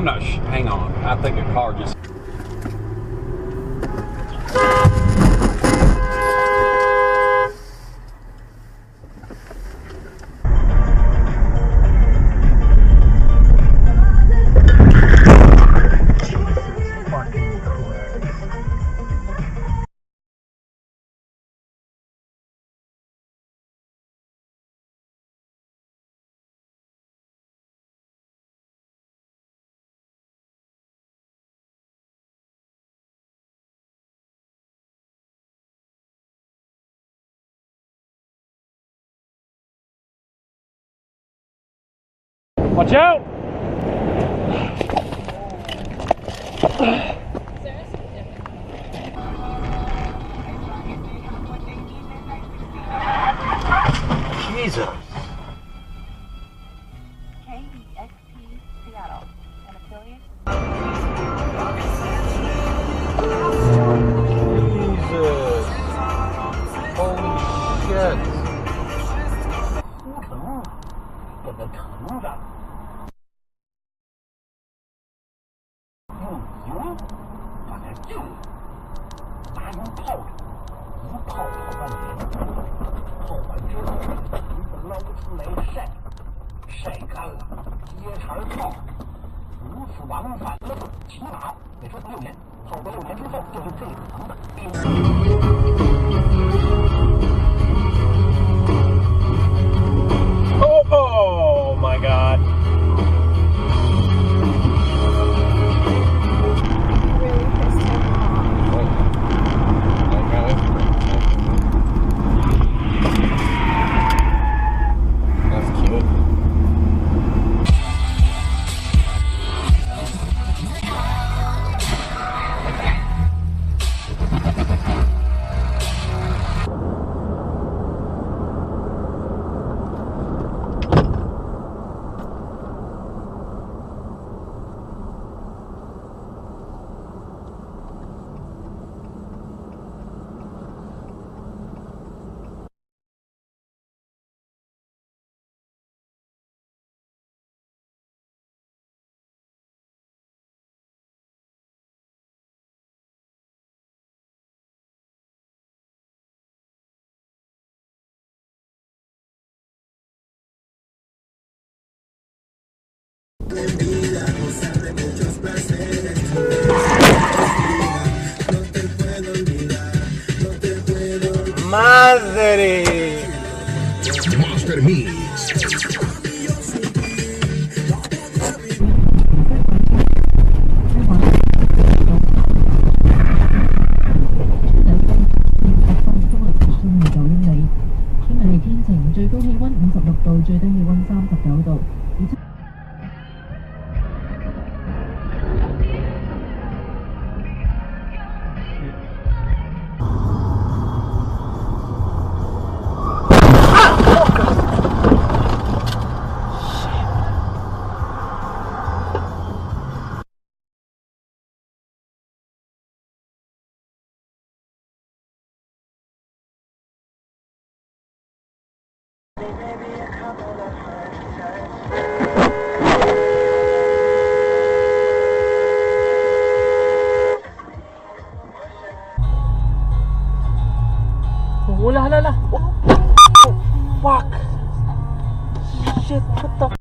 I'm not. Hang on. I think a car just. Watch out! Jesus. KEXP Seattle, an affiliate. Jesus. Holy shit. 出城，这个城的。 用油把它救了，拿油泡着，一泡半年，泡完之后鱼子捞出来晒，晒干了，接茬泡，如此往返了起码得说6年，泡个6年之后，就是这个城的Oh my God. Madre! Monster Mix. Oh, la. Oh, fuck. Shit, what the...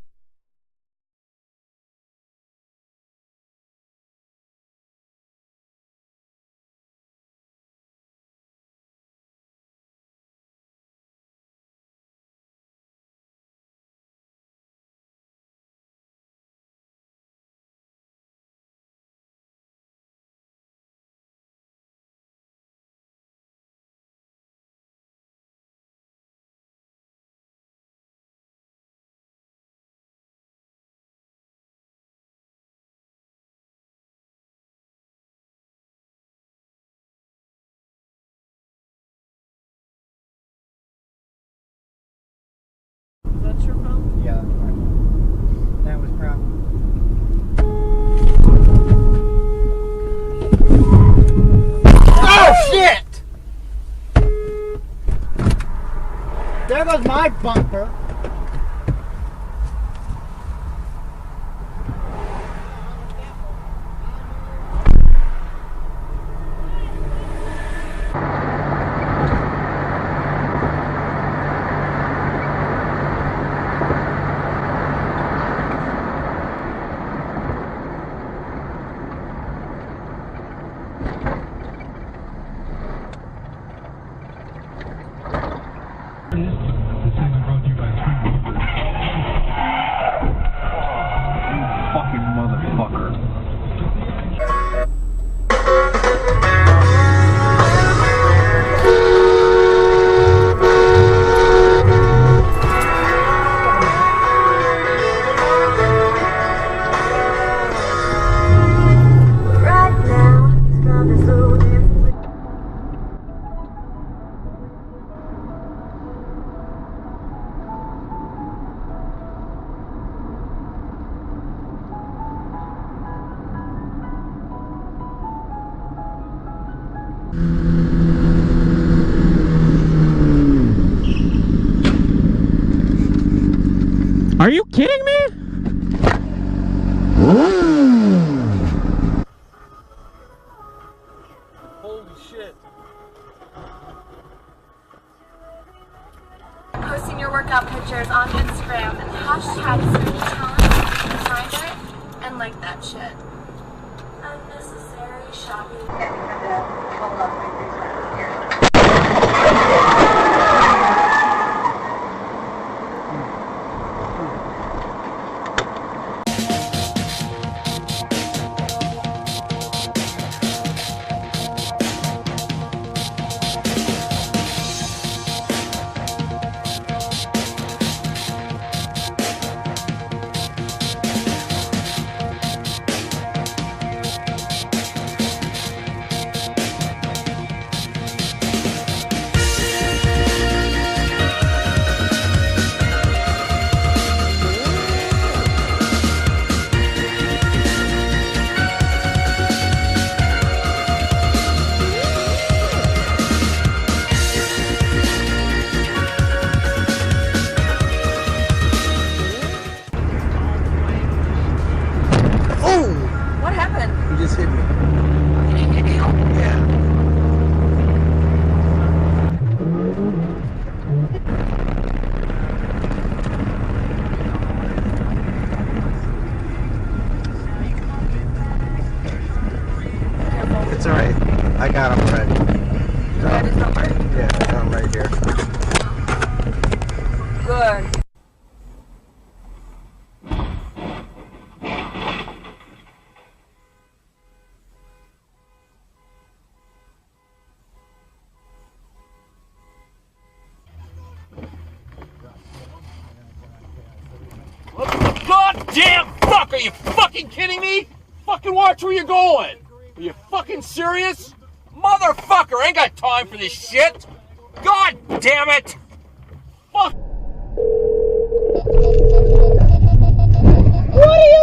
That's your phone? Yeah, that was probably... Oh, shit! There goes my bumper. Are you kidding me? Holy shit. Posting your workout pictures on Instagram and hashtag Finder and like that shit. Unnecessary shopping. What happened? You just hit me. Yeah. It's alright. I got him already. Red is not right. Yeah, I got him right here. Good. What the goddamn fuck? Are you fucking kidding me? Fucking watch where you're going. Are you fucking serious? Motherfucker, I ain't got time for this shit. God damn it. Fuck.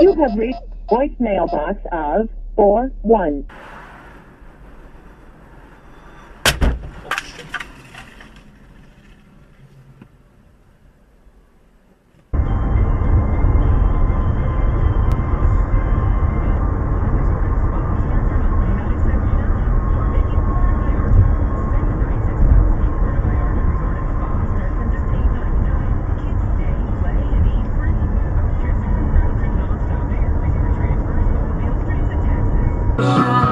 You have reached voicemail box of 41. Yeah.